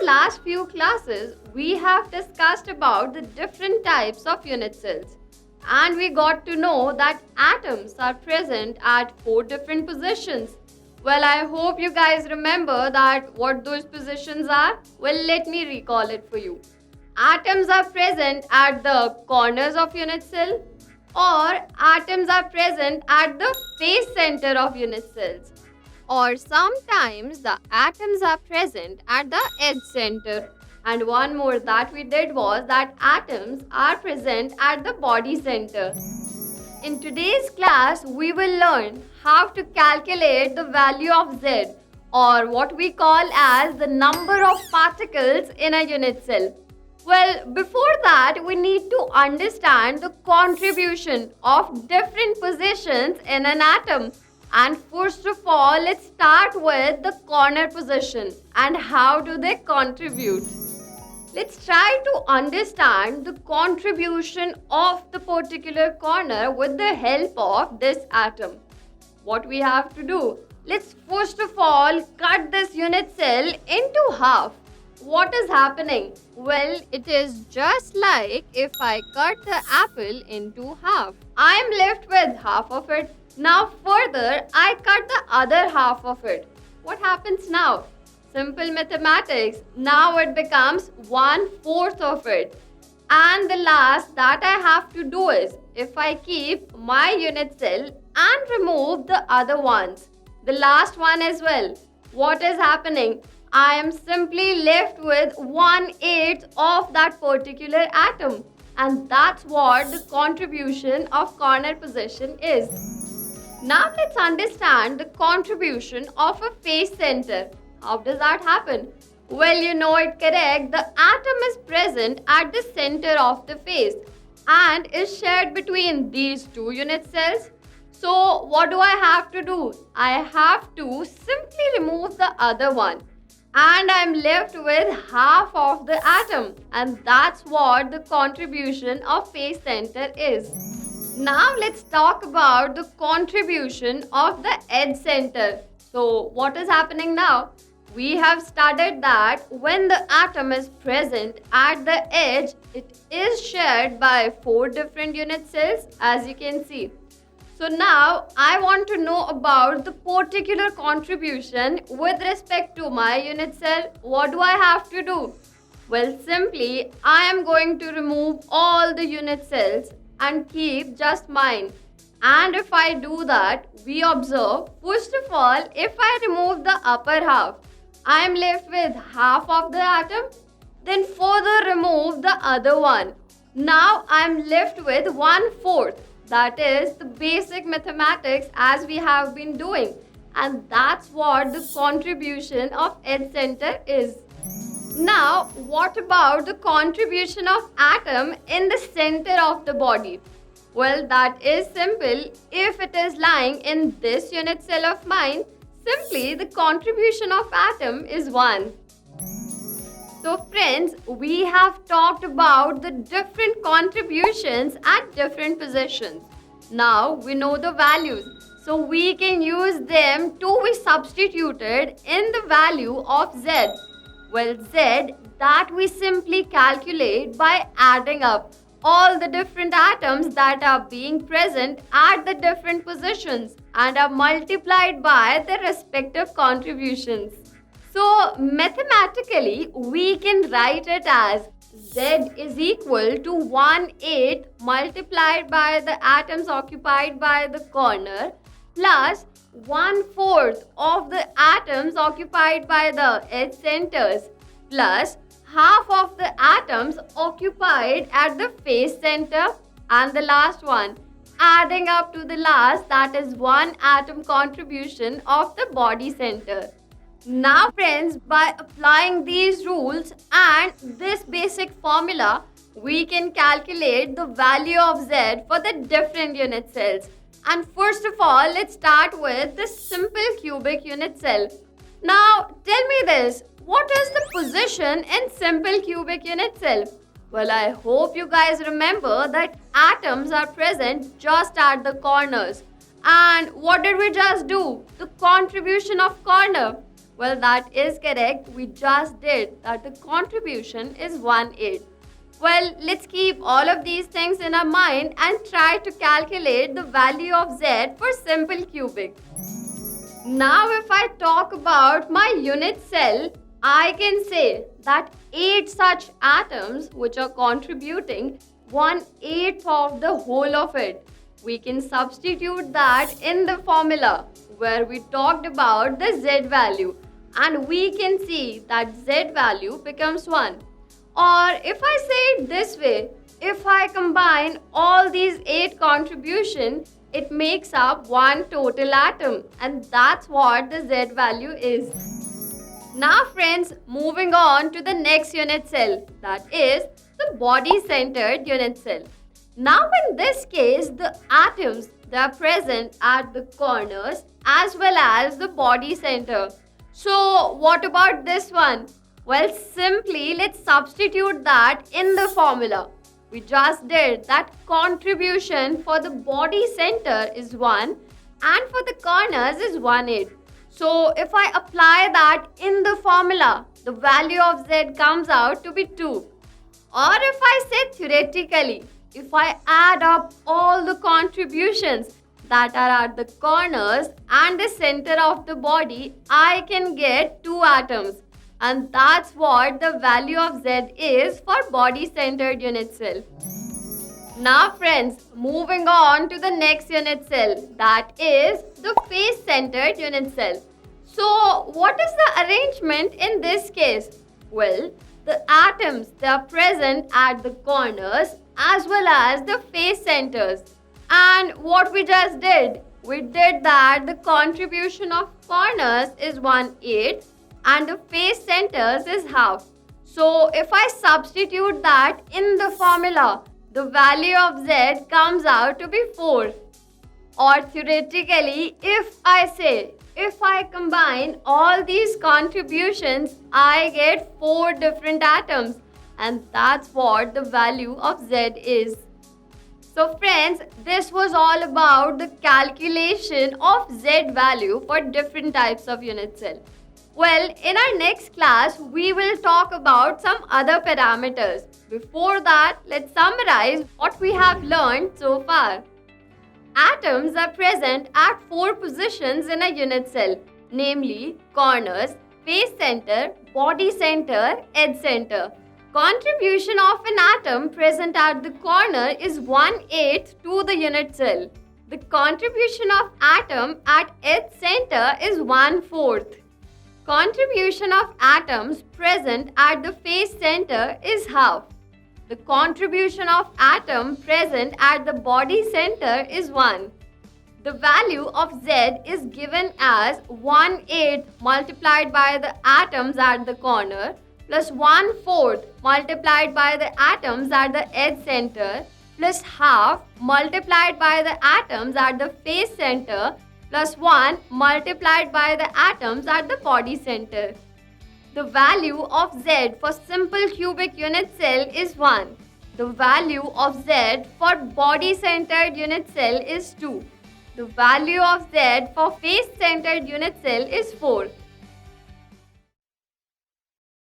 last few classes, we have discussed about the different types of unit cells. And we got to know that atoms are present at 4 different positions. Well, I hope you guys remember that what those positions are. Well, let me recall it for you. Atoms are present at the corners of unit cell, or atoms are present at the face center of unit cells, or sometimes the atoms are present at the edge center. And one more that we did was that atoms are present at the body center. In today's class, we will learn how to calculate the value of Z, or what we call as the number of particles in a unit cell. Well, before that, we need to understand the contribution of different positions in an atom. And first of all, let's start with the corner position and how do they contribute. Let's try to understand the contribution of the particular corner with the help of this atom. What we have to do? Let's first of all cut this unit cell into half. What is happening? Well, it is just like if I cut the apple into half. I am left with half of it. Now further, I cut the other half of it. What happens now? Simple mathematics. Now it becomes 1/4 of it. And the last that I have to do is, if I keep my unit cell and remove the other ones, the last one as well, what is happening? I am simply left with 1/8 of that particular atom. And that's what the contribution of corner position is. Now let's understand the contribution of a face center. How does that happen? Well, you know it correct. The atom is present at the center of the face and is shared between these two unit cells. So what do I have to do? I have to simply remove the other one. And I'm left with half of the atom. And that's what the contribution of face center is. Now let's talk about the contribution of the edge center. So what is happening now? We have studied that when the atom is present at the edge, it is shared by 4 different unit cells, as you can see. So now I want to know about the particular contribution with respect to my unit cell. What do I have to do? Well, simply I am going to remove all the unit cells and keep just mine. And if I do that, we observe, first of all, if I remove the upper half, I am left with half of the atom. Then further remove the other one. Now I am left with 1/4. That is the basic mathematics as we have been doing. And that's what the contribution of edge center is. Now, what about the contribution of atom in the center of the body? Well, that is simple. If it is lying in this unit cell of mine, simply the contribution of atom is 1. So friends, we have talked about the different contributions at different positions. Now we know the values. So we can use them to be substituted in the value of Z. Well, Z that we simply calculate by adding up all the different atoms that are being present at the different positions and are multiplied by their respective contributions. So mathematically, we can write it as Z is equal to 1/8 multiplied by the atoms occupied by the corner plus 1/4 of the atoms occupied by the edge centers plus half of the atoms occupied at the face center, and the last one adding up to the last, that is 1 atom contribution of the body center. Now friends, by applying these rules and this basic formula, we can calculate the value of Z for the different unit cells. And first of all, let's start with the simple cubic unit cell. Now tell me this, what is the position in simple cubic unit cell? Well, I hope you guys remember that atoms are present just at the corners. And what did we just do? The contribution of corner. Well, that is correct. We just did that the contribution is 1/8. Well, let's keep all of these things in our mind and try to calculate the value of z for simple cubic. Now, if I talk about my unit cell, I can say that 8 such atoms which are contributing 1/8 of the whole of it. We can substitute that in the formula where we talked about the z value, and we can see that z value becomes 1. Or if I say it this way, if I combine all these 8 contributions, it makes up one total atom, and that's what the Z value is. Now friends, moving on to the next unit cell, that is the body-centered unit cell. Now in this case, the atoms, they are present at the corners as well as the body center. So what about this one? Well, simply let's substitute that in the formula. We just did that contribution for the body center is 1 and for the corners is 1/8. So if I apply that in the formula, the value of Z comes out to be 2. Or if I say theoretically, if I add up all the contributions that are at the corners and the center of the body, I can get 2 atoms. And that's what the value of Z is for body-centered unit cell. Now friends, moving on to the next unit cell, that is the face-centered unit cell. So what is the arrangement in this case? Well, the atoms, they are present at the corners as well as the face centers. And what we just did? We did that the contribution of corners is 1/8 and the face centers is half. So if I substitute that in the formula, the value of Z comes out to be 4. Or theoretically, if I combine all these contributions, I get 4 different atoms, and that's what the value of Z is. So friends, this was all about the calculation of Z value for different types of unit cell. Well, in our next class, we will talk about some other parameters. Before that, let's summarize what we have learned so far. Atoms are present at 4 positions in a unit cell, namely corners, face center, body center, edge center. Contribution of an atom present at the corner is 1/8 to the unit cell. The contribution of atom at edge center is 1/4. Contribution of atoms present at the face center is half. The contribution of atom present at the body center is 1. The value of Z is given as 1/8 multiplied by the atoms at the corner plus 1/4 multiplied by the atoms at the edge center plus half multiplied by the atoms at the face center plus 1 multiplied by the atoms at the body center. The value of Z for simple cubic unit cell is 1. The value of Z for body-centered unit cell is 2. The value of Z for face-centered unit cell is 4.